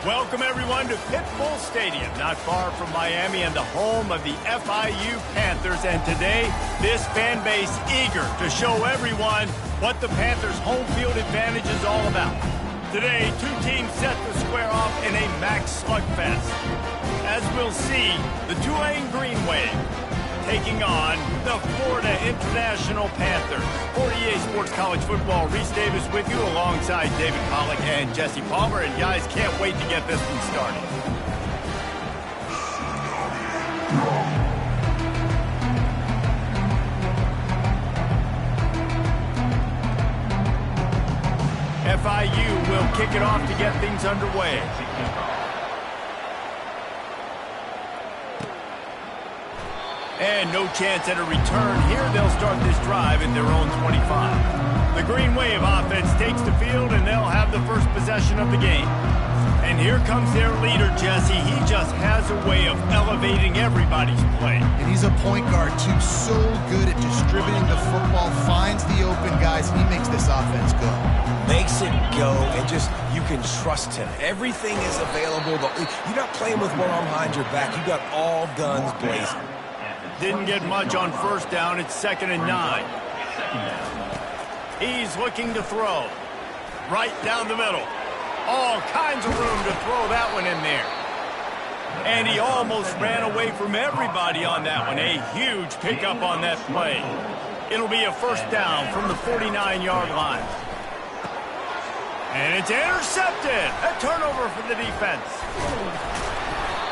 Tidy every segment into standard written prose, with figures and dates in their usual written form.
Welcome, everyone, to Pitbull Stadium, not far from Miami and the home of the FIU Panthers. And today, this fan base eager to show everyone what the Panthers' home field advantage is all about. Today, two teams set to square off in a max slugfest. As we'll see, the Tulane Green Wave taking on the Florida International Panthers. 48 Sports College Football, Reese Davis with you alongside David Pollack and Jesse Palmer. And guys, can't wait to get this one started. FIU will kick it off to get things underway. And no chance at a return here. They'll start this drive at their own 25. The Green Wave offense takes the field, and they'll have the first possession of the game. And here comes their leader, Jesse. He just has a way of elevating everybody's play. And he's a point guard, too. So good at distributing the football, finds the open guys, and he makes this offense go. Makes it go, and just, you can trust him. Everything is available. You're not playing with one arm behind your back. You got all guns blazing. Didn't get much on first down. It's 2nd and 9. He's looking to throw. Right down the middle. All kinds of room to throw that one in there. And he almost ran away from everybody on that one. A huge pickup on that play. It'll be a first down from the 49-yard line. And it's intercepted. A turnover for the defense.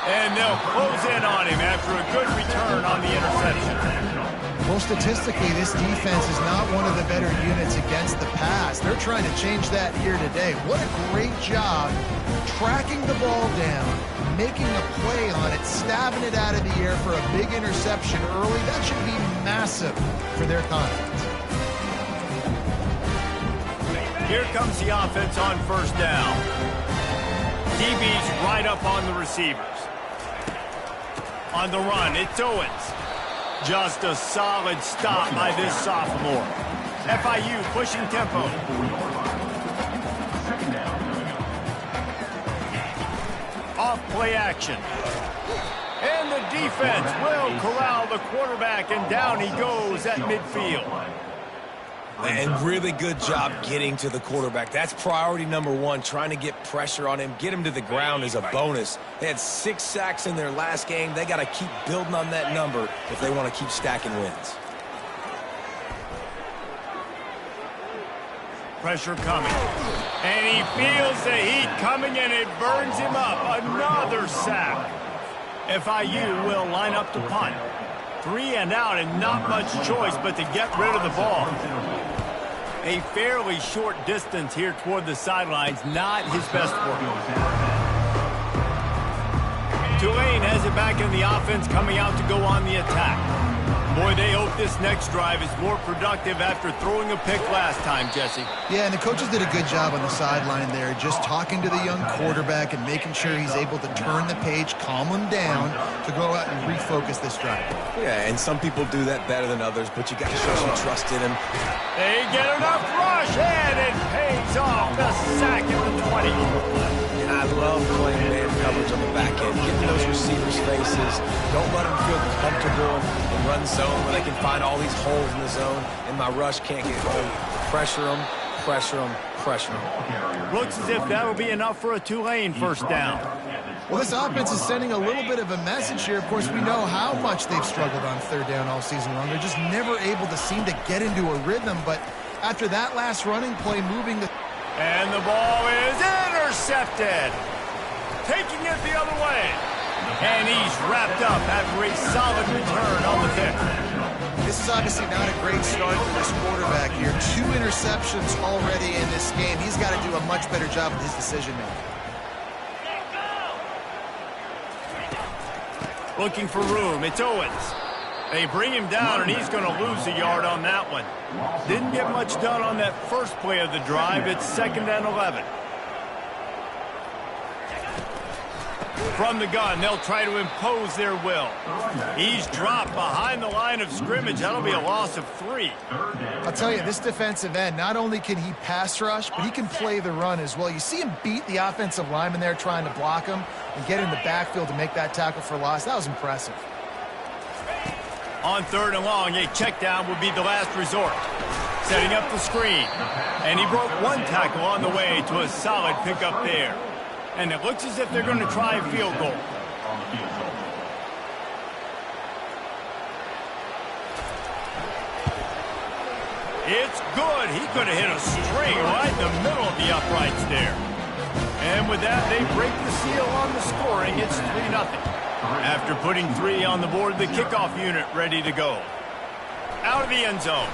And they'll close in on him after a good return on the interception. Well, statistically, this defense is not one of the better units against the pass. They're trying to change that here today. What a great job tracking the ball down, making a play on it, stabbing it out of the air for a big interception early. That should be massive for their confidence. Here comes the offense on first down. DB's right up on the receivers. On the run, it's Owens. Just a solid stop by this sophomore. FIU pushing tempo. Off play action. And the defense will corral the quarterback, and down he goes at midfield. And really good job getting to the quarterback. That's priority number one, trying to get pressure on him. Get him to the ground is a bonus. They had 6 sacks in their last game. They got to keep building on that number if they want to keep stacking wins. Pressure coming. And he feels the heat coming, and it burns him up. Another sack. FIU will line up to punt. 3 and out, and not much choice but to get rid of the ball. A fairly short distance here toward the sidelines, not his best work. Tulane has it back in the offense, coming out to go on the attack. Boy, they hope this next drive is more productive after throwing a pick last time, Jesse. Yeah, and the coaches did a good job on the sideline there, just talking to the young quarterback and making sure he's able to turn the page, calm him down to go out and refocus this drive. Yeah, and some people do that better than others, but you got to show some trust in him. They get enough rush, and it pays off. The sack at the 20. And I love playing man coverage on the back end, getting those receivers' faces. Don't let them feel comfortable and run zone where they can find all these holes in the zone, and my rush can't get home. Pressure them, pressure them, pressure them. Looks as if that'll be enough for a Tulane first down. Well, this offense is sending a little bit of a message here. Of course, we know how much they've struggled on third down all season long. They're just never able to seem to get into a rhythm, but after that last running play, moving the... And the ball is intercepted. Taking it the other way. And he's wrapped up after a solid return on the pick. This is obviously not a great start for this quarterback here. 2 interceptions already in this game. He's got to do a much better job with his decision-making. Looking for room. It's Owens. They bring him down, and he's going to lose a yard on that one. Didn't get much done on that first play of the drive. It's 2nd and 11. From the gun, they'll try to impose their will. He's dropped behind the line of scrimmage. That'll be a loss of 3. I'll tell you, this defensive end, not only can he pass rush, but he can play the run as well. You see him beat the offensive lineman there trying to block him and get in the backfield to make that tackle for loss. That was impressive. On 3rd and long, a check down would be the last resort. Setting up the screen. And he broke 1 tackle on the way to a solid pickup there. And it looks as if they're going to try a field goal. It's good. He could have hit a string right in the middle of the uprights there. And with that, they break the seal on the scoring. It's 3-0. After putting 3 on the board, the kickoff unit ready to go. Out of the end zone.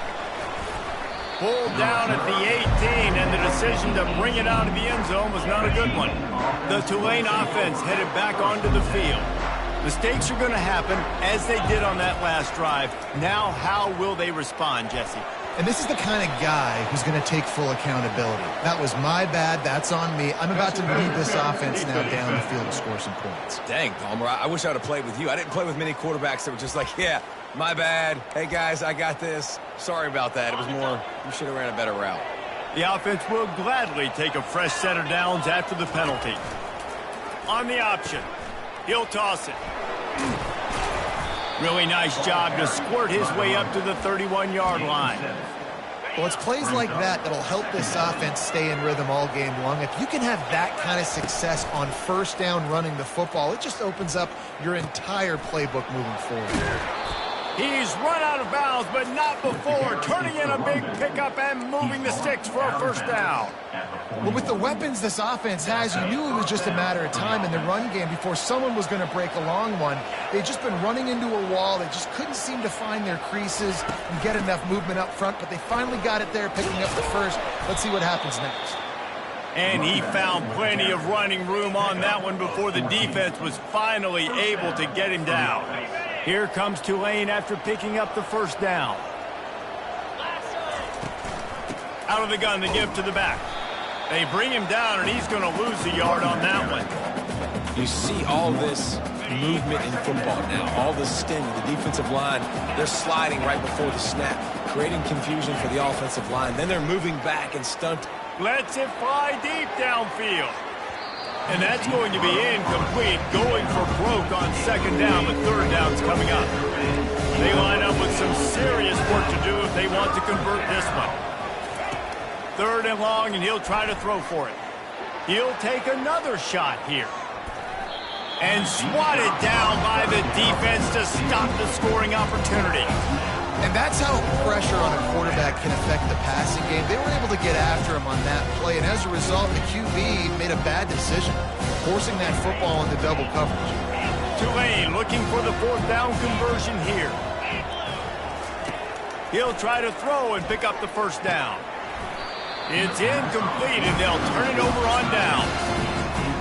Pulled down at the 18, and the decision to bring it out of the end zone was not a good one. The Tulane offense headed back onto the field. Mistakes are going to happen, as they did on that last drive. Now, how will they respond, Jesse? And this is the kind of guy who's going to take full accountability. That was my bad. That's on me. I'm about to lead this offense now down the field to score some points. Dang, Palmer, I wish I would have played with you. I didn't play with many quarterbacks that were just like, yeah, my bad. Hey, guys, I got this. Sorry about that. It was more, you should have ran a better route. The offense will gladly take a fresh set of downs after the penalty. On the option, he'll toss it. Really nice job to squirt his way up to the 31-yard line. Well, it's plays like that that'll help this offense stay in rhythm all game long. If you can have that kind of success on 1st down running the football, it just opens up your entire playbook moving forward. He's run out of bounds, but not before turning in a big pickup and moving the sticks for a 1st down. Well, with the weapons this offense has, you knew it was just a matter of time in the run game before someone was going to break a long one. They'd just been running into a wall. They just couldn't seem to find their creases and get enough movement up front, but they finally got it there, picking up the 1st. Let's see what happens next. And he found plenty of running room on that one before the defense was finally able to get him down. Here comes Tulane after picking up the 1st down. Out of the gun, the give to the back. They bring him down, and he's going to lose a yard on that one. You see all this movement in football now, all the sting, the defensive line, they're sliding right before the snap, creating confusion for the offensive line. Then they're moving back and stunt. Lets it fly deep downfield. And that's going to be incomplete, going for broke on 2nd down. The 3rd down's coming up. They line up with some serious work to do if they want to convert this one. 3rd and long, and he'll try to throw for it. He'll take another shot here. And swatted down by the defense to stop the scoring opportunity. And that's how pressure on a quarterback can affect the passing game. They were able to get after him on that play, and as a result, the QB made a bad decision, forcing that football into double coverage. Tulane looking for the 4th down conversion here. He'll try to throw and pick up the 1st down. It's incomplete, and they'll turn it over on down.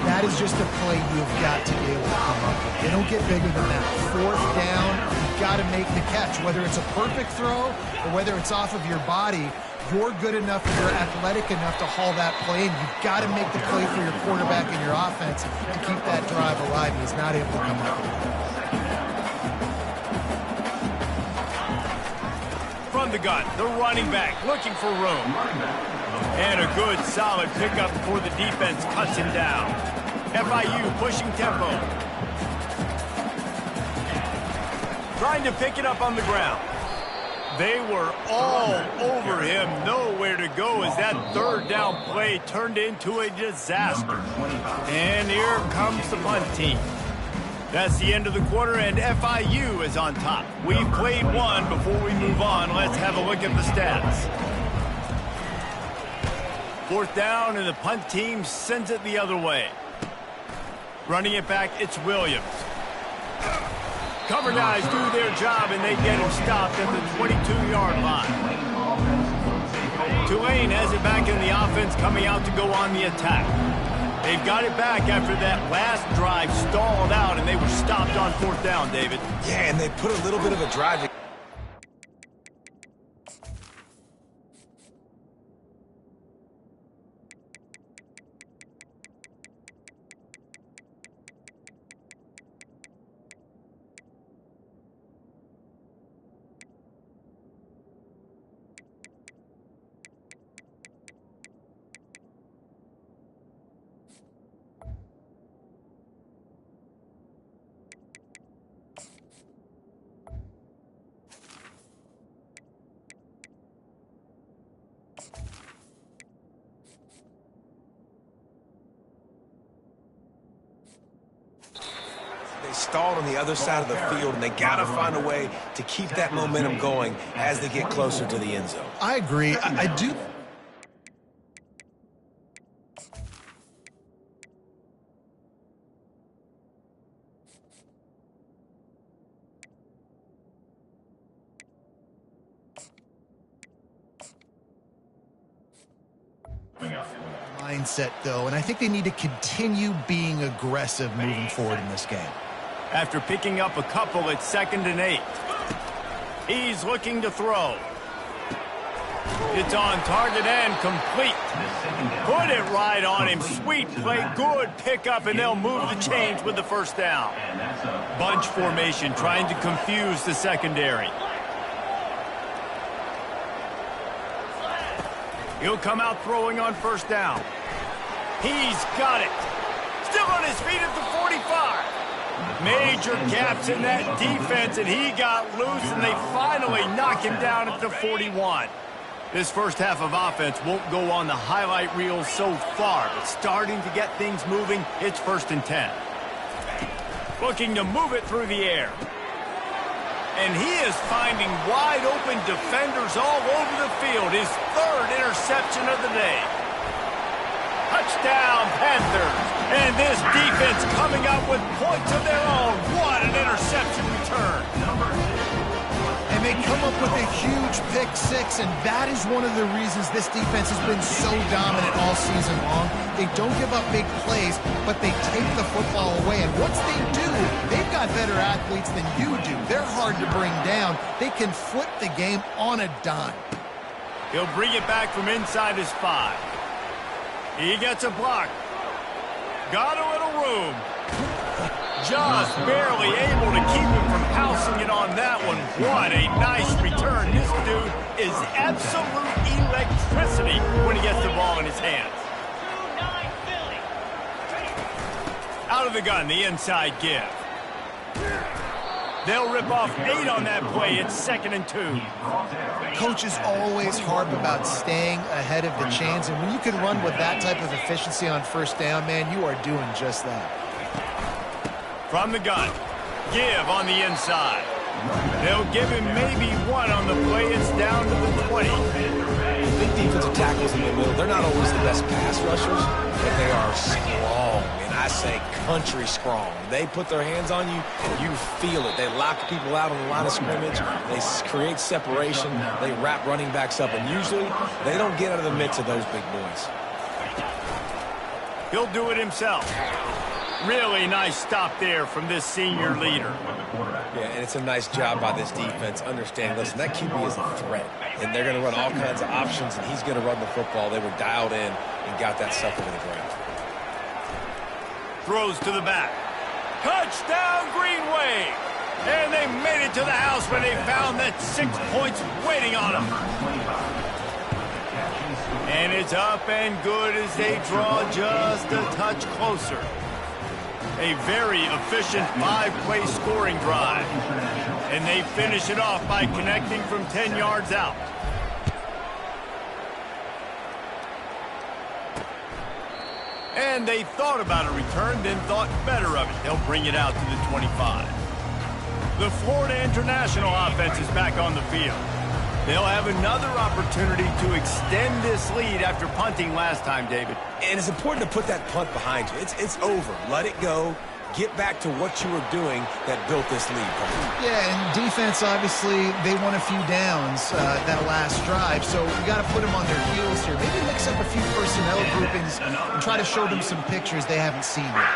That is just a play you've got to be able to come up with. They don't get bigger than that. 4th down, you've got to make the catch. Whether it's a perfect throw or whether it's off of your body, you're good enough and you're athletic enough to haul that play in. You've got to make the play for your quarterback and your offense to keep that drive alive. He's not able to come up with it. From the gun, the running back looking for room. And a good, solid pickup before the defense cuts him down. FIU pushing tempo. Trying to pick it up on the ground. They were all over him. Nowhere to go as that 3rd down play turned into a disaster. And here comes the punt team. That's the end of the quarter, and FIU is on top. We've played one. Before we move on, let's have a look at the stats. 4th down, and the punt team sends it the other way. Running it back, it's Williams. Cover guys do their job, and they get him stopped at the 22-yard line. Tulane has it back in the offense, coming out to go on the attack. They've got it back after that last drive stalled out, and they were stopped on 4th down, David. Yeah, and they put a little bit of a drive. stalled on the other side of the field, and they got to find a way to keep that momentum going as they get closer to the end zone. I agree. I do. Mindset, though, and I think they need to continue being aggressive moving forward in this game. After picking up a couple at 2nd and 8. He's looking to throw. It's on target and complete. Put it right on him. Sweet play, good pickup, and they'll move the chains with the first down. Bunch formation trying to confuse the secondary. He'll come out throwing on first down. He's got it. Still on his feet at the 45. Major gaps in that defense, and he got loose, and they finally knock him down at the 41. This first half of offense won't go on the highlight reel so far, but starting to get things moving, it's 1st and 10. Looking to move it through the air. And he is finding wide-open defenders all over the field. His 3rd interception of the day. Touchdown, Panthers. And this defense coming up with points of their own. What an interception return. And they come up with a huge pick 6, and that is one of the reasons this defense has been so dominant all season long. They don't give up big plays, but they take the football away. And once they do, they've got better athletes than you do. They're hard to bring down. They can flip the game on a dime. He'll bring it back from inside his 5. He gets a block. Got a little room. Just barely able to keep him from housing it on that one. What a nice return. This dude is absolute electricity when he gets the ball in his hands. Out of the gun, the inside give. They'll rip off 8 on that play. It's 2nd and 2. Coaches always harp about staying ahead of the chains, and when you can run with that type of efficiency on first down, man, you are doing just that. From the gun, give on the inside. They'll give him maybe 1 on the play. It's down to the 20. Big defensive tackles in the middle, they're not always the best pass rushers, but they are strong, and I say country strong. They put their hands on you, and you feel it. They lock people out on the line of scrimmage. They create separation. They wrap running backs up, and usually they don't get out of the midst of those big boys. He'll do it himself. Really nice stop there from this senior leader. Yeah, and it's a nice job by this defense understanding, listen, that QB is a threat, and they're going to run all kinds of options, and he's going to run the football. They were dialed in and got that sucker to the ground. Throws to the back. Touchdown, Green Wave! And they made it to the house when they found that 6 points waiting on them. And it's up and good as they draw just a touch closer. A very efficient 5-play scoring drive. And they finish it off by connecting from 10 yards out. And they thought about a return, then thought better of it. They'll bring it out to the 25. The Florida International offense is back on the field. They'll have another opportunity to extend this lead after punting last time, David. And it's important to put that punt behind you. It's over. Let it go. Get back to what you were doing that built this lead. Yeah, and defense, obviously, they won a few downs that last drive, so you got to put them on their heels here. Maybe mix up a few personnel groupings and try to show them some pictures they haven't seen yet.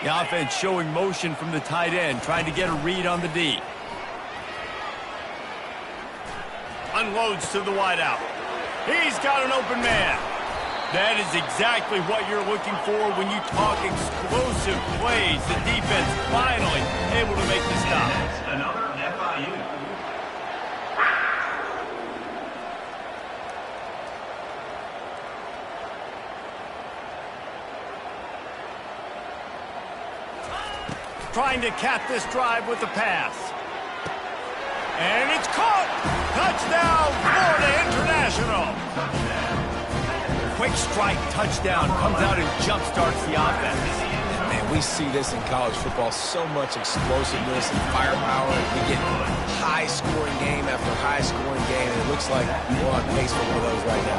The offense showing motion from the tight end, trying to get a read on the D. Unloads to the wideout. He's got an open man. That is exactly what you're looking for when you talk explosive plays. The defense finally able to make the stop. Another FIU. Trying to cap this drive with the pass. And it's caught! Touchdown, Florida International! Quick strike touchdown comes out and jump starts the offense. Man, we see this in college football, so much explosiveness and firepower. We get high-scoring game after high-scoring game, and it looks like we're on pace for one of those right now.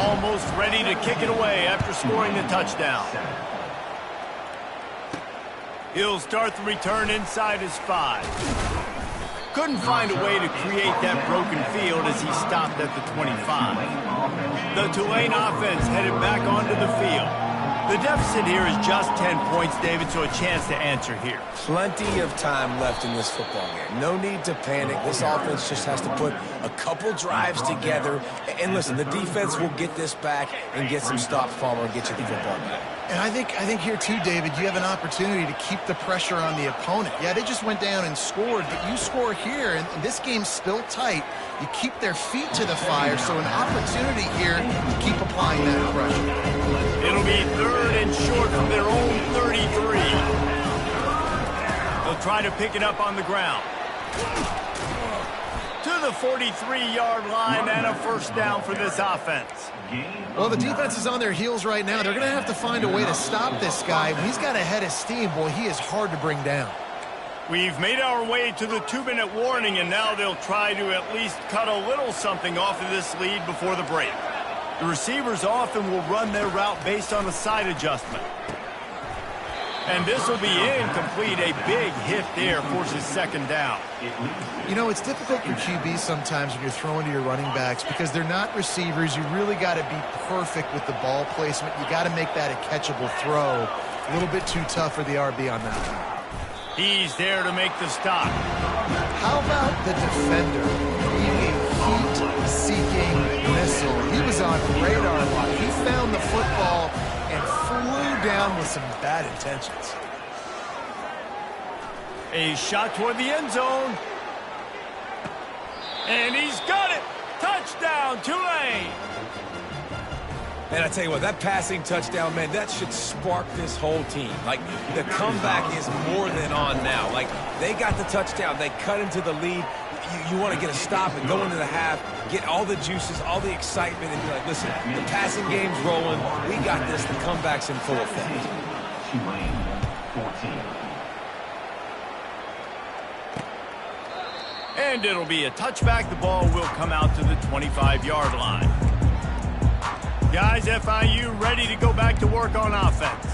Almost ready to kick it away after scoring the touchdown. He'll start the return inside his 5. Couldn't find a way to create that broken field as he stopped at the 25. The Tulane offense headed back onto the field. The deficit here is just 10 points, David, so a chance to answer here. Plenty of time left in this football game. No need to panic. This offense just has to put a couple drives together. And listen, the defense will get this back and get some stops, Palmer, and get you the football back. And I think here too, David, you have an opportunity to keep the pressure on the opponent. Yeah, they just went down and scored, but you score here, and this game's still tight. You keep their feet to the fire, so an opportunity here to keep applying that pressure. It'll be 3rd and short from their own 33. They'll try to pick it up on the ground. To the 43-yard line and a first down for this offense. Well, the defense is on their heels right now. They're going to have to find a way to stop this guy. When he's got a head of steam, boy, he is hard to bring down. We've made our way to the 2-minute warning, and now they'll try to at least cut a little something off of this lead before the break. The receivers often will run their route based on a side adjustment. And this will be incomplete. A big hit there forces 2nd down. You know, it's difficult for QBs sometimes when you're throwing to your running backs because they're not receivers. You really got to be perfect with the ball placement. You got to make that a catchable throw. A little bit too tough for the RB on that. He's there to make the stop. How about the defender being a heat-seeking missile? He was on radar lock. He found the football and flew down with some bad intentions. A shot toward the end zone. And he's got it. Touchdown, Tulane. Man, I tell you what, that passing touchdown, man, that should spark this whole team. Like, the comeback is more than on now. Like, they got the touchdown. They cut into the lead. You want to get a stop and go into the half, get all the juices, all the excitement, and be like, listen, the passing game's rolling. We got this. The comeback's in full effect. And it'll be a touchback. The ball will come out to the 25-yard line. Guys, FIU ready to go back to work on offense.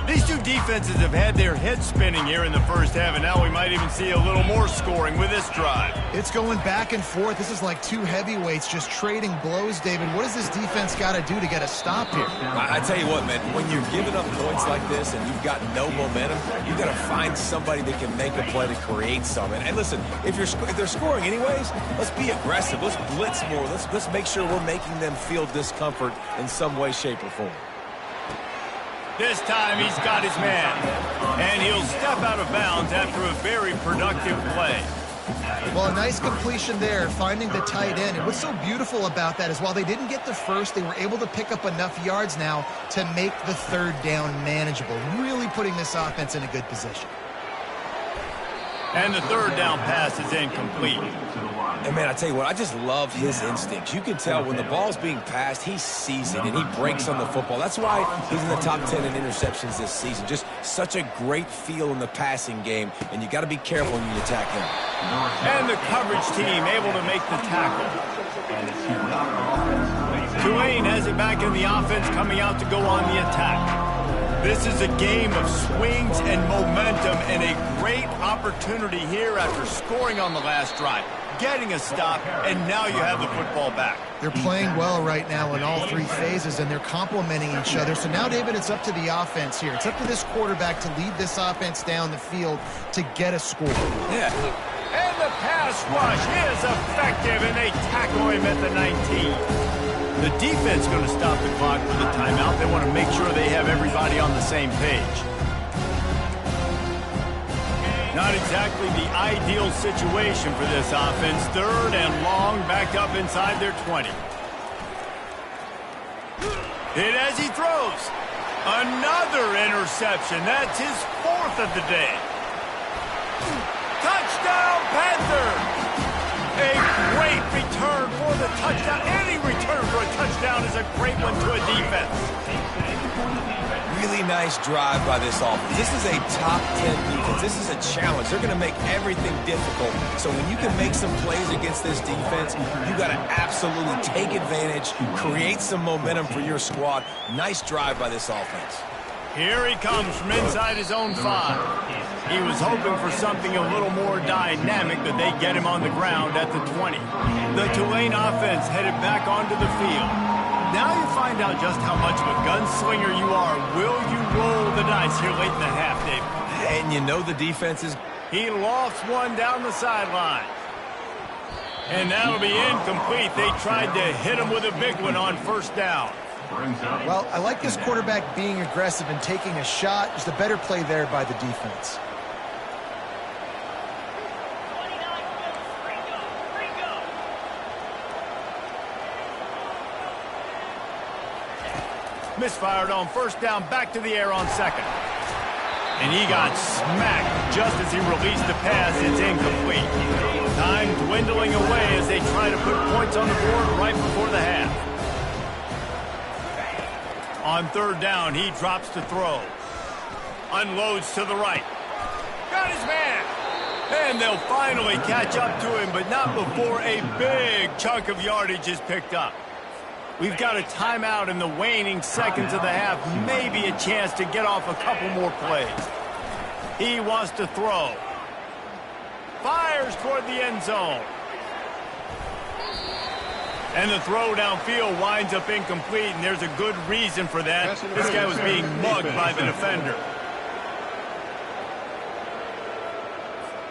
These two defenses have had their heads spinning here in the first half, and now we might even see a little more scoring with this drive. It's going back and forth. This is like two heavyweights just trading blows, David. What does this defense got to do to get a stop here? I tell you what, man, when you're giving up points like this and you've got no momentum, you've got to find somebody that can make a play to create something. And listen, if they're scoring anyways, let's be aggressive. Let's blitz more. Let's make sure we're making them feel discomfort in some way, shape, or form. This time he's got his man, and he'll step out of bounds after a very productive play. Well, a nice completion there, finding the tight end. And what's so beautiful about that is while they didn't get the first, they were able to pick up enough yards now to make the 3rd down manageable, really putting this offense in a good position. And the 3rd down pass is incomplete. And, man, I tell you what, I just love his instincts. You can tell when the ball's being passed, he sees it, and he breaks on the football. That's why he's in the top 10 in interceptions this season. Just such a great feel in the passing game, and you got to be careful when you attack him. And the coverage team able to make the tackle. Tulane has it back in the offense, coming out to go on the attack. This is a game of swings and momentum, and a great opportunity here after scoring on the last drive, getting a stop, and now you have the football back. They're playing well right now in all 3 phases, and they're complementing each other. So now, David, it's up to the offense here. It's up to this quarterback to lead this offense down the field to get a score. Yeah. And the pass rush is effective, and they tackle him at the 19. The defense going to stop the clock with a timeout. They want to make sure they have everybody on the same page. Not exactly the ideal situation for this offense. 3rd and long, back up inside their 20. Hit as he throws. Another interception. That's his 4th of the day. Touchdown, Panther! A great return for the touchdown. Any return for a touchdown is a great one to a defense. Really nice nice drive by this offense. This is a top 10 defense. This is a challenge. They're going to make everything difficult. So when you can make some plays against this defense, you got to absolutely take advantage, create some momentum for your squad. Nice drive by this offense. Here he comes from inside his own 5. He was hoping for something a little more dynamic, but they get him on the ground at the 20. The Tulane offense headed back onto the field. Now you find out just how much of a gunslinger you are. Will you roll the dice here late in the half, Dave? And you know the defense is... He lofts one down the sideline. And that'll be incomplete. They tried to hit him with a big one on first down. Well, I like this quarterback being aggressive and taking a shot. Just a better play there by the defense. Misfired on first down, back to the air on second. And he got smacked just as he released the pass. It's incomplete. Time dwindling away as they try to put points on the board right before the half. On third down, he drops to throw. Unloads to the right. Got his man. And they'll finally catch up to him, but not before a big chunk of yardage is picked up. We've got a timeout in the waning seconds of the half. Maybe a chance to get off a couple more plays. He wants to throw. Fires toward the end zone. And the throw downfield winds up incomplete, and there's a good reason for that. This guy was being mugged by the defender.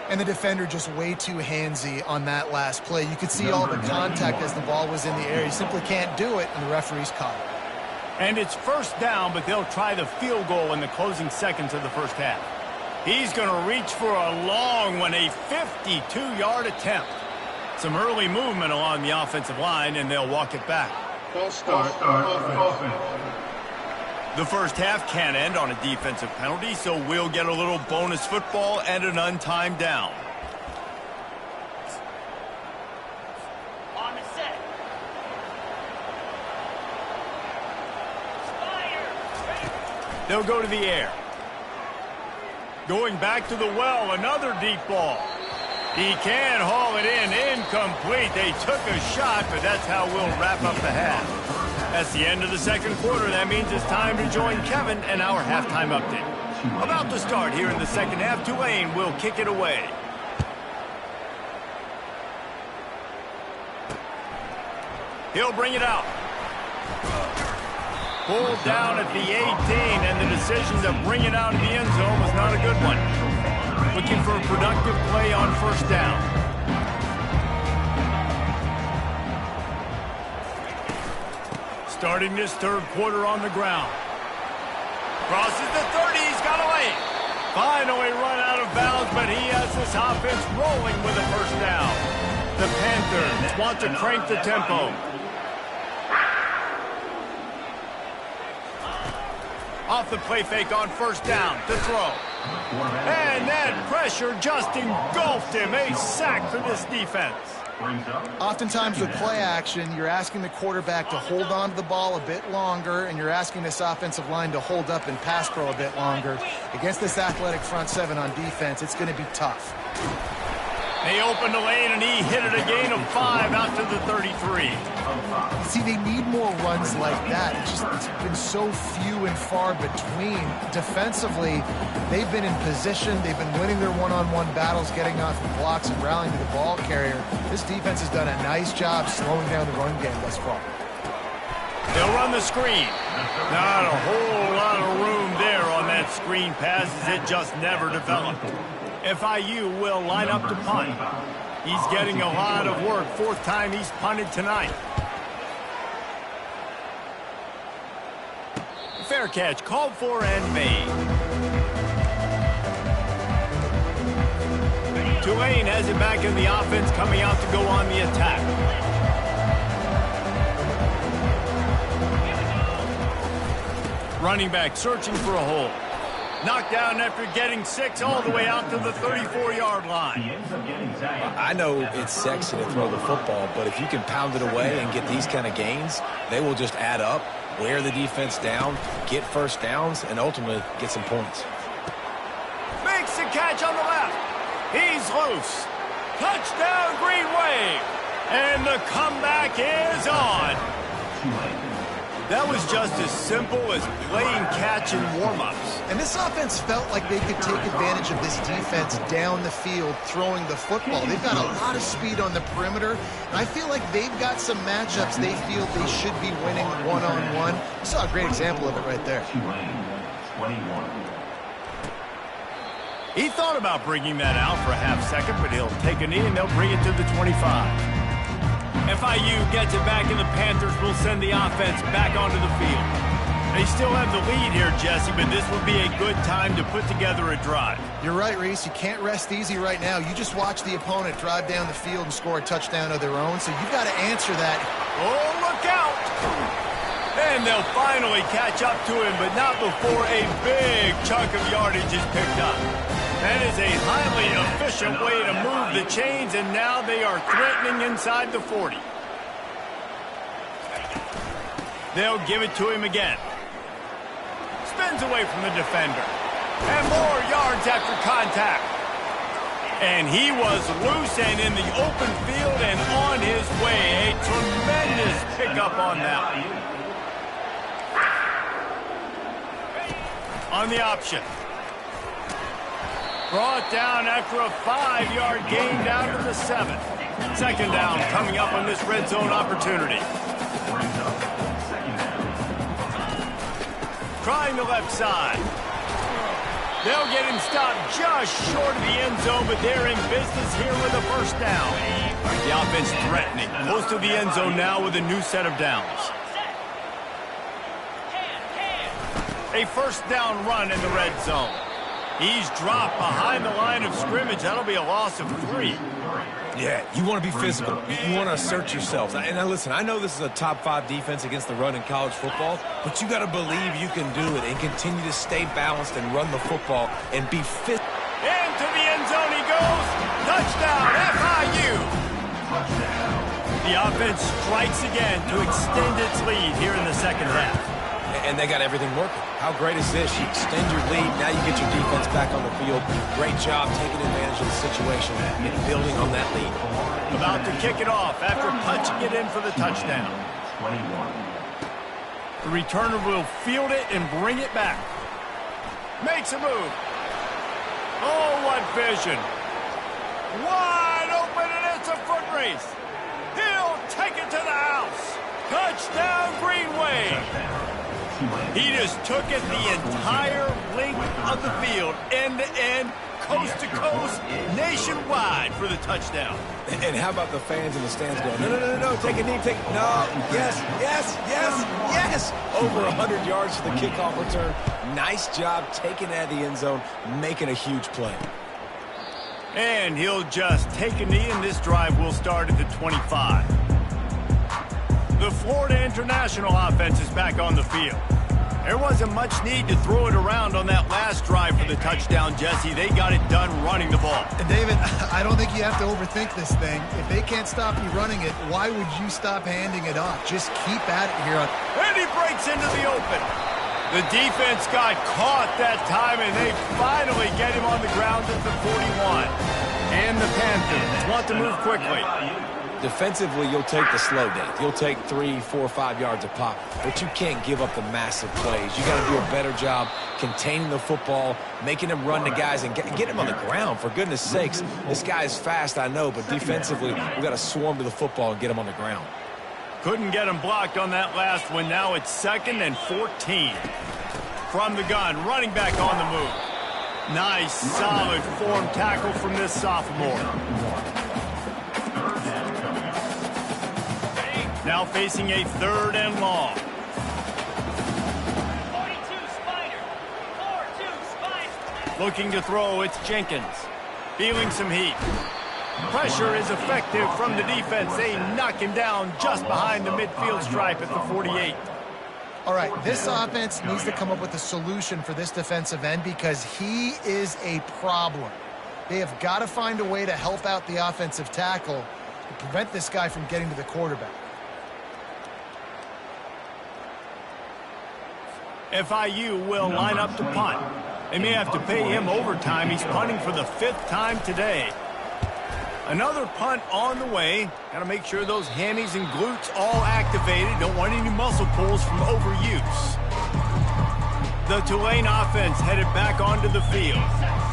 And the defender just way too handsy on that last play. You could see all the contact as the ball was in the air. He simply can't do it, and the referee's caught it. And it's first down, but they'll try the field goal in the closing seconds of the first half. He's going to reach for a long one, a 52-yard attempt. Some early movement along the offensive line, and they'll walk it back. False start. Offense. The first half can end on a defensive penalty, so we'll get a little bonus football and an untimed down. On the set. Fire. They'll go to the air. Going back to the well, another deep ball. He can haul it in, incomplete. They took a shot, but that's how we'll wrap up the half. That's the end of the second quarter. That means it's time to join Kevin and our halftime update. About to start here in the second half. Tulane will kick it away. He'll bring it out. Pulled down at the 18, and the decision to bring it out of the end zone was not a good one. Looking for a productive play on first down. Starting this third quarter on the ground. Crosses the 30, he's got away. Finally run out of bounds, but he has this offense rolling with a first down. The Panthers want to crank the tempo. Off the play fake on first down to throw. And that pressure just engulfed him. A sack for this defense. Oftentimes with play action, you're asking the quarterback to hold on to the ball a bit longer, and you're asking this offensive line to hold up and pass pro a bit longer. Against this athletic front seven on defense, it's going to be tough. They opened the lane, and he hit it a gain of 5 out to the 33. See, they need more runs like that. It's been so few and far between. Defensively, they've been in position. They've been winning their one-on-one battles, getting off the blocks and rallying to the ball carrier. This defense has done a nice job slowing down the run game thus far. They'll run the screen. Not a whole lot of room there on that screen pass, as it just never developed. FIU will line up to punt. He's getting a lot of work. Fourth time he's punted tonight. Fair catch called for and made. Tulane has it back in the offense, coming out to go on the attack. Running back searching for a hole. Knocked down after getting 6 all the way out to the 34-yard line. I know it's sexy to throw the football, but if you can pound it away and get these kind of gains, they will just add up. wear the defense down, get first downs, and ultimately get some points. Makes the catch on the left. He's loose. Touchdown, Green Wave. And the comeback is on. That was just as simple as playing catch in warm-ups. And this offense felt like they could take advantage of this defense down the field throwing the football. They've got a lot of speed on the perimeter, and I feel like they've got some matchups they feel they should be winning one-on-one. You saw a great example of it right there. He thought about bringing that out for a half second, but he'll take a knee and they'll bring it to the 25. FIU gets it back, and the Panthers will send the offense back onto the field. They still have the lead here, Jesse, but this would be a good time to put together a drive. You're right, Reese. You can't rest easy right now. You just watch the opponent drive down the field and score a touchdown of their own, so you've got to answer that. Oh, look out! And they'll finally catch up to him, but not before a big chunk of yardage is picked up. That is a highly efficient way to move the chains, and now they are threatening inside the 40. They'll give it to him again. Spins away from the defender. And more yards after contact. And he was loose and in the open field and on his way. A tremendous pickup on that. On the option. Brought down after a 5-yard gain down to the 7. Second down coming up on this red zone opportunity. Trying the left side. They'll get him stopped just short of the end zone, but they're in business here with a first down. The offense threatening. Close to the end zone now with a new set of downs. A first down run in the red zone. He's dropped behind the line of scrimmage. That'll be a loss of 3. Yeah, you want to be physical. You want to assert yourselves. And now listen, I know this is a top 5 defense against the run in college football, but you got to believe you can do it and continue to stay balanced and run the football and be fit. Into the end zone he goes. Touchdown, FIU. The offense strikes again to extend its lead here in the second half. And they got everything working. How great is this? You extend your lead, now you get your defense back on the field. Great job taking advantage of the situation and building on that lead. About to kick it off after punching it in for the touchdown. The returner will field it and bring it back. Makes a move. Oh, what vision. Wide open, and it's a foot race. He'll take it to the house. Touchdown, Green Wave. He just took it the entire length of the field, end to end, coast to coast, nationwide for the touchdown. And how about the fans in the stands going, no, take a knee, no, yes. Over 100 yards for the kickoff return. Nice job taking it out of the end zone, making a huge play. And he'll just take a knee, and this drive will start at the 25. The Florida International offense is back on the field. There wasn't much need to throw it around on that last drive for the touchdown, Jesse. They got it done running the ball. And David, I don't think you have to overthink this thing. If they can't stop you running it, why would you stop handing it off? Just keep at it here. And he breaks into the open. The defense got caught that time, and they finally get him on the ground at the 41. And the Panthers want to move quickly. Defensively, you'll take the slow days. You'll take 3, 4, 5 yards a pop, but you can't give up the massive plays. You got to do a better job containing the football, making him run to guys, and get him on the ground. For goodness sakes, this guy is fast, I know, but defensively, we've got to swarm to the football and get him on the ground. Couldn't get him blocked on that last one. Now it's 2nd and 14. From the gun, running back on the move. Nice, solid form tackle from this sophomore. Now facing a 3rd and long. 42 Spider. 4-2 Spider. Looking to throw, it's Jenkins. Feeling some heat. Pressure is effective from the defense. They knock him down just behind the midfield stripe at the 48. All right, this offense needs to come up with a solution for this defensive end because he is a problem. They have got to find a way to help out the offensive tackle to prevent this guy from getting to the quarterback. FIU will line up to punt. They may have to pay him overtime. He's punting for the 5th time today. Another punt on the way. Got to make sure those hammies and glutes all activated. Don't want any muscle pulls from overuse. The Tulane offense headed back onto the field.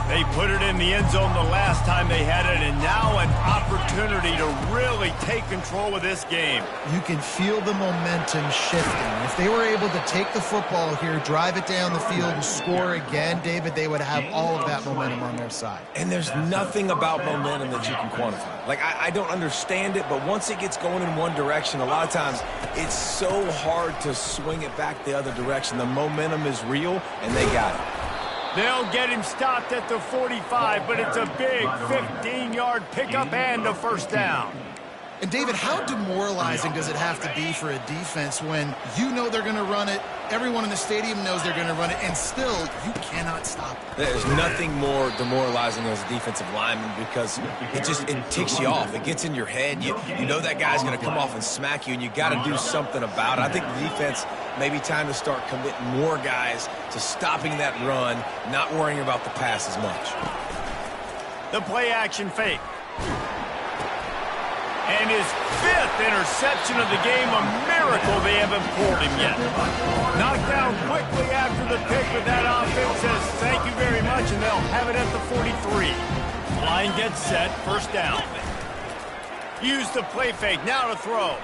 They put it in the end zone the last time they had it, and now an opportunity to really take control of this game. You can feel the momentum shifting. If they were able to take the football here, drive it down the field, and score again, David, they would have all of that momentum on their side. And there's nothing about momentum that you can quantify. Like, I don't understand it, but once it gets going in one direction, a lot of times it's so hard to swing it back the other direction. The momentum is real, and they got it. They'll get him stopped at the 45, but it's a big 15-yard pickup and a first down. And, David, how demoralizing does it have to be for a defense when you know they're going to run it, everyone in the stadium knows they're going to run it, and still you cannot stop it? There's nothing more demoralizing as a defensive lineman because it ticks you off. It gets in your head. You know that guy's going to come off and smack you, and you got to do something about it. I think the defense maybe time to start committing more guys to stopping that run, not worrying about the pass as much. The play-action fake. And his 5th interception of the game, a miracle they haven't pulled him yet. Knocked down quickly after the pick, but that offense says thank you very much, and they'll have it at the 43. Line gets set, first down. Use the play fake, now to throw.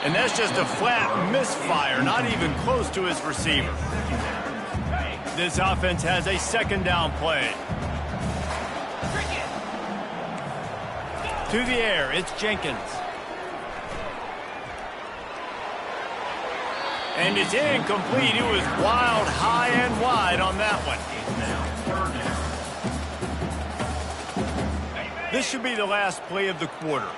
And that's just a flat misfire, not even close to his receiver. This offense has a 2nd down play. To the air, it's Jenkins. And it's incomplete. It was wild, high and wide on that one. This should be the last play of the quarter.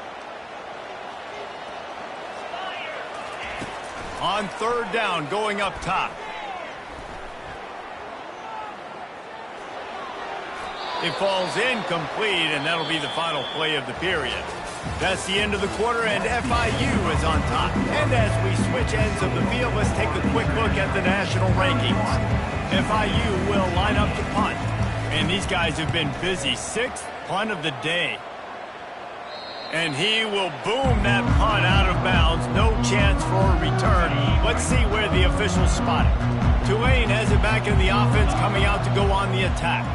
On 3rd down, going up top. It falls incomplete, and that'll be the final play of the period. That's the end of the quarter, and FIU is on top. And as we switch ends of the field, let's take a quick look at the national rankings. FIU will line up to punt. And these guys have been busy. 6th punt of the day. And he will boom that punt out of bounds. No chance for a return. Let's see where the officials spot it. Tulane has it back in the offense, coming out to go on the attack.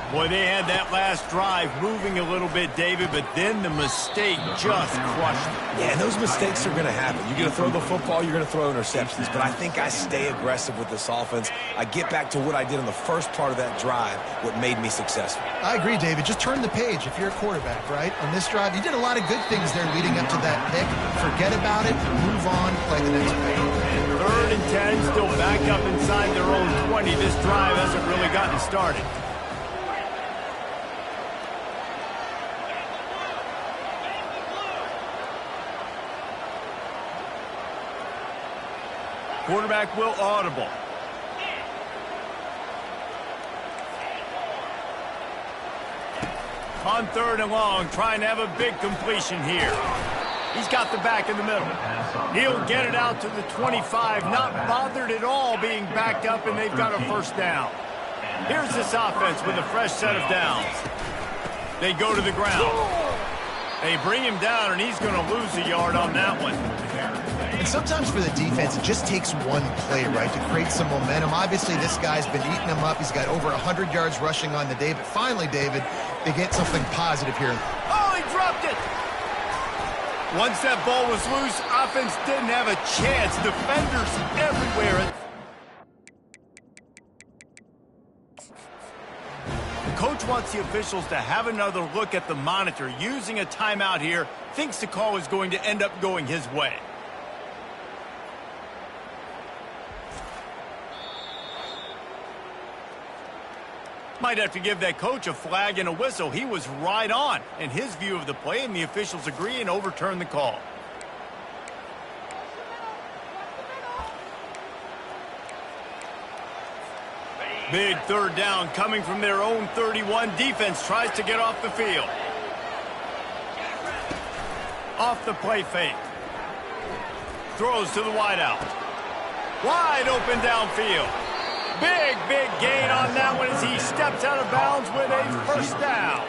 Boy, they had that last drive moving a little bit, David, but then the mistake just crushed them. Yeah, those mistakes are going to happen. You're going to throw the football, you're going to throw interceptions, but I think I stay aggressive with this offense. I get back to what I did in the first part of that drive, what made me successful. I agree, David. Just turn the page if you're a quarterback, right? On this drive, you did a lot of good things there leading up to that pick. Forget about it, move on, play the next play. 3rd and 10, still back up inside their own 20. This drive hasn't really gotten started. Quarterback will audible. On 3rd and long, trying to have a big completion here. He's got the back in the middle. He'll get it out to the 25, not bothered at all being backed up, and they've got a first down. Here's this offense with a fresh set of downs. They go to the ground. They bring him down, and he's going to lose a yard on that one. And sometimes for the defense, it just takes one play, right, to create some momentum. Obviously, this guy's been eating them up. He's got over 100 yards rushing on the day. But finally, David, they get something positive here. Oh, he dropped it! Once that ball was loose, offense didn't have a chance. Defenders everywhere. The coach wants the officials to have another look at the monitor. Using a timeout here, thinks the call is going to end up going his way. Might have to give that coach a flag and a whistle. He was right on in his view of the play, and the officials agree and overturn the call. Big 3rd down coming from their own 31. Defense tries to get off the field. Off the play fake. Throws to the wideout. Wide open downfield. Big gain on that one as he steps out of bounds with a first down.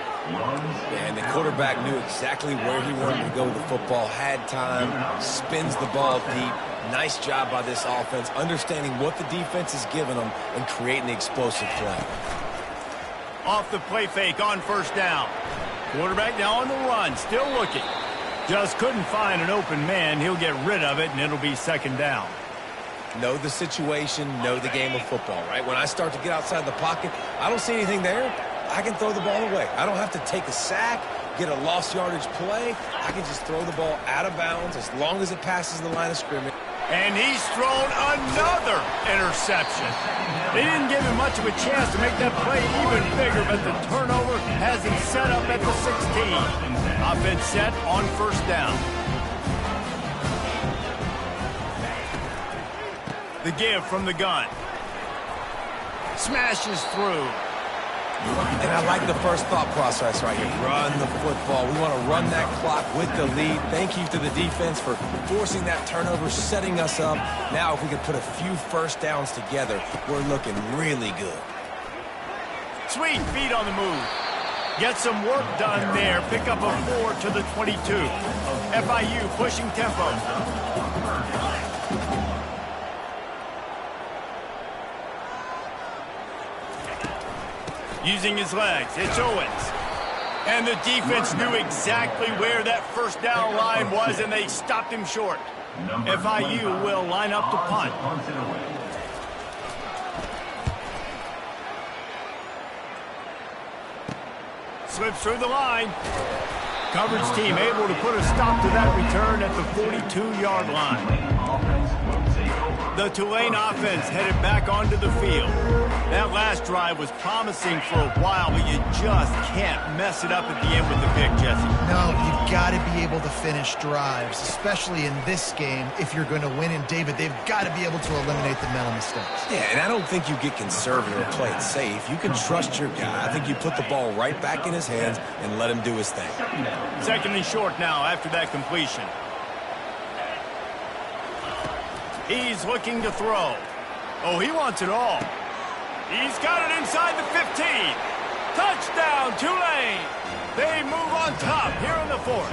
And the quarterback knew exactly where he wanted to go with the football, had time, spins the ball deep. Nice job by this offense, understanding what the defense is giving them and creating the explosive play. Off the play fake on first down. Quarterback now on the run, still looking. Just couldn't find an open man. He'll get rid of it, and it'll be second down. Know the situation, know the game of football, right? When I start to get outside the pocket, I don't see anything there. I can throw the ball away. I don't have to take a sack, get a lost yardage play. I can just throw the ball out of bounds as long as it passes the line of scrimmage. And he's thrown another interception. They didn't give him much of a chance to make that play even bigger, but the turnover has him set up at the 16. Offense set on first down. The give from the gun. Smashes through. And I like the first thought process right here. Run the football. We want to run that clock with the lead. Thank you to the defense for forcing that turnover, setting us up. Now, if we could put a few first downs together, we're looking really good. Sweet feet on the move. Get some work done there. Pick up a 4 to the 22. FIU pushing tempo. Using his legs, it's Owens. And the defense knew exactly where that first down line was, and they stopped him short. FIU will line up to punt. Slips through the line. Coverage team able to put a stop to that return at the 42-yard line. The Tulane offense headed back onto the field. That last drive was promising for a while, but you just can't mess it up at the end with the pick, Jesse. No, you've got to be able to finish drives, especially in this game. If you're going to win, and David, they've got to be able to eliminate the mental mistakes. Yeah, and I don't think you get conservative or play it safe. You can trust your guy. I think you put the ball right back in his hands and let him do his thing. Second and short now after that completion. He's looking to throw. Oh, he wants it all. He's got it inside the 15. Touchdown, Tulane. They move on top here in the fourth.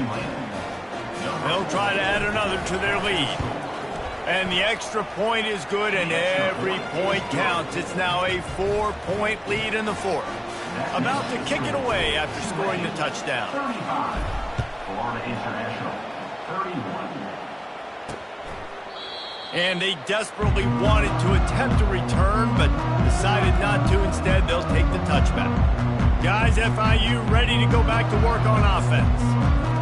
They'll try to add another to their lead. And the extra point is good, and every point counts. It's now a 4-point lead in the fourth. About to kick it away after scoring the touchdown. 35. Florida International, 31. And they desperately wanted to attempt a return, but decided not to. Instead, they'll take the touchback. Guys, FIU ready to go back to work on offense.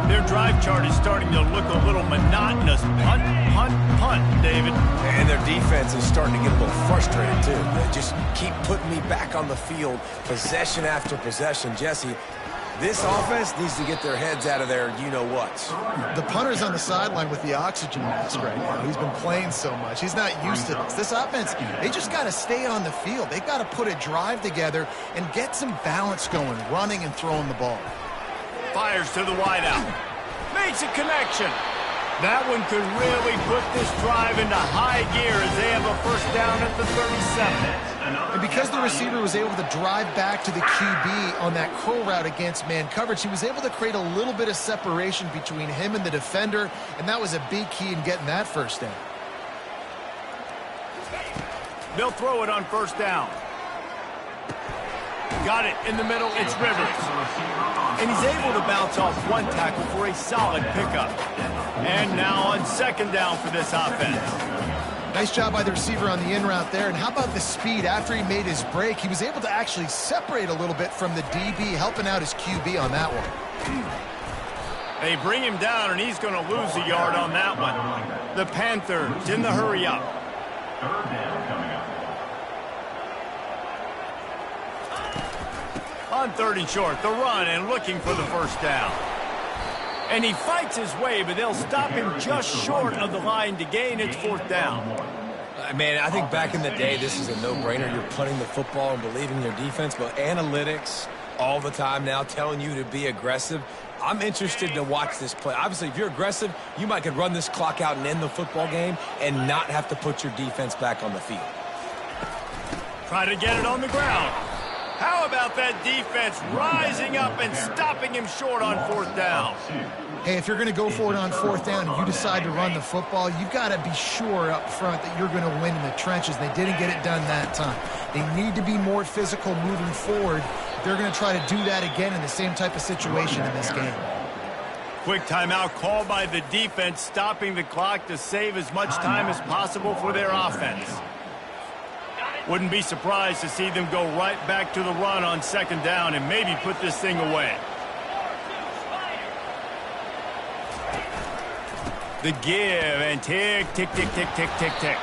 Their drive chart is starting to look a little monotonous. Punt, punt, punt, David. And their defense is starting to get a little frustrated, too. They just keep putting me back on the field, possession after possession. Jesse, this offense needs to get their heads out of their you-know-whats. The punter's on the sideline with the oxygen mask right now. He's been playing so much. He's not used to this. This offense, they just got to stay on the field. They've got to put a drive together and get some balance going, running and throwing the ball. Fires to the wideout. Makes a connection. That one could really put this drive into high gear as they have a first down at the 37. And because the receiver was able to drive back to the QB on that curl route against man coverage, he was able to create a little bit of separation between him and the defender, and that was a big key in getting that first down. They'll throw it on first down. Got it in the middle. It's Rivers. And he's able to bounce off one tackle for a solid pickup. And now on second down for this offense. Nice job by the receiver on the in route there. And how about the speed? After he made his break, he was able to actually separate a little bit from the DB, helping out his QB on that one. They bring him down, and he's going to lose a yard on that one. The Panthers in the hurry-up. Third down coming up. On third and short, the run and looking for the first down. And he fights his way, but they'll stop him just short of the line to gain. It's fourth down. Man, I think back in the day, this is a no-brainer. You're punting the football and believing your defense, but analytics, all the time now telling you to be aggressive. I'm interested to watch this play. Obviously, if you're aggressive, you might could run this clock out and end the football game and not have to put your defense back on the field. Try to get it on the ground. How about that defense rising up and stopping him short on 4th down? Hey, if you're going to go for it on 4th down and you decide to run the football, you've got to be sure up front that you're going to win in the trenches. They didn't get it done that time. They need to be more physical moving forward. They're going to try to do that again in the same type of situation in this game. Quick timeout called by the defense, stopping the clock to save as much time as possible for their offense. Wouldn't be surprised to see them go right back to the run on 2nd down and maybe put this thing away. The give and tick, tick, tick, tick, tick, tick, tick.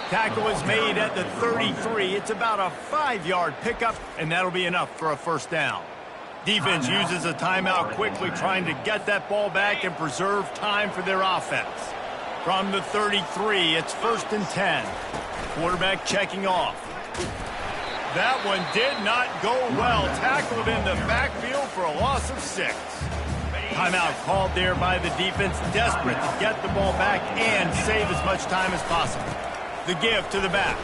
Tackle is made at the 33. It's about a 5-yard pickup, and that'll be enough for a 1st down. Defense uses a timeout quickly, trying to get that ball back and preserve time for their offense. From the 33, it's 1st and 10. Quarterback checking off. That one did not go well. Tackled in the backfield for a loss of 6. Timeout called there by the defense, desperate to get the ball back and save as much time as possible. The give to the back.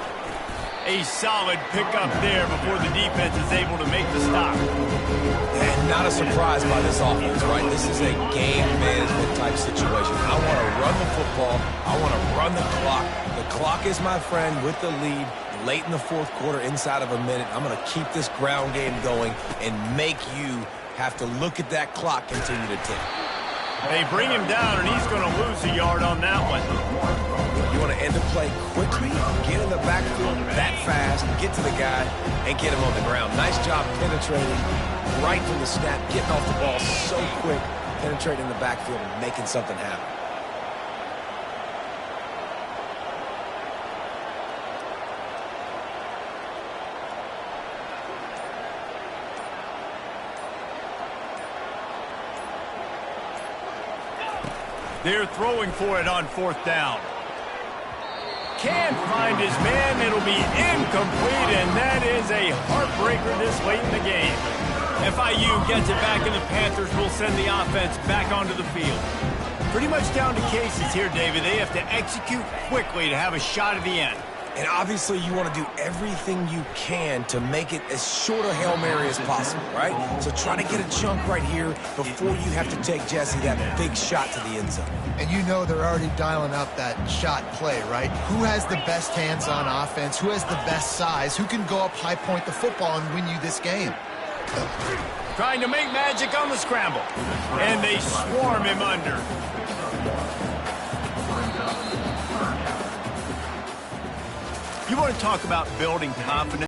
A solid pickup there before the defense is able to make the stop. And not a surprise by this offense, right? This is a game management type situation. I want to run the football. I want to run the clock. The clock is my friend with the lead. Late in the 4th quarter, inside of a minute, I'm going to keep this ground game going and make you have to look at that clock continue to tick. They bring him down, and he's going to lose a yard on that one. You want to end the play quickly, get in the backfield that fast, get to the guy, and get him on the ground. Nice job penetrating right from the snap, getting off the ball so quick, penetrating the backfield and making something happen. They're throwing for it on 4th down. Can't find his man. It'll be incomplete, and that is a heartbreaker this late in the game. FIU gets it back, and the Panthers will send the offense back onto the field. Pretty much down to cases here, David. They have to execute quickly to have a shot at the end. And obviously, you want to do everything you can to make it as short a Hail Mary as possible, right? So try to get a chunk right here before you have to take Jesse that big shot to the end zone. And you know they're already dialing up that shot play, right? Who has the best hands on offense? Who has the best size? Who can go up, high point the football, and win you this game? Trying to make magic on the scramble. And they swarm him under. You want to talk about building confidence?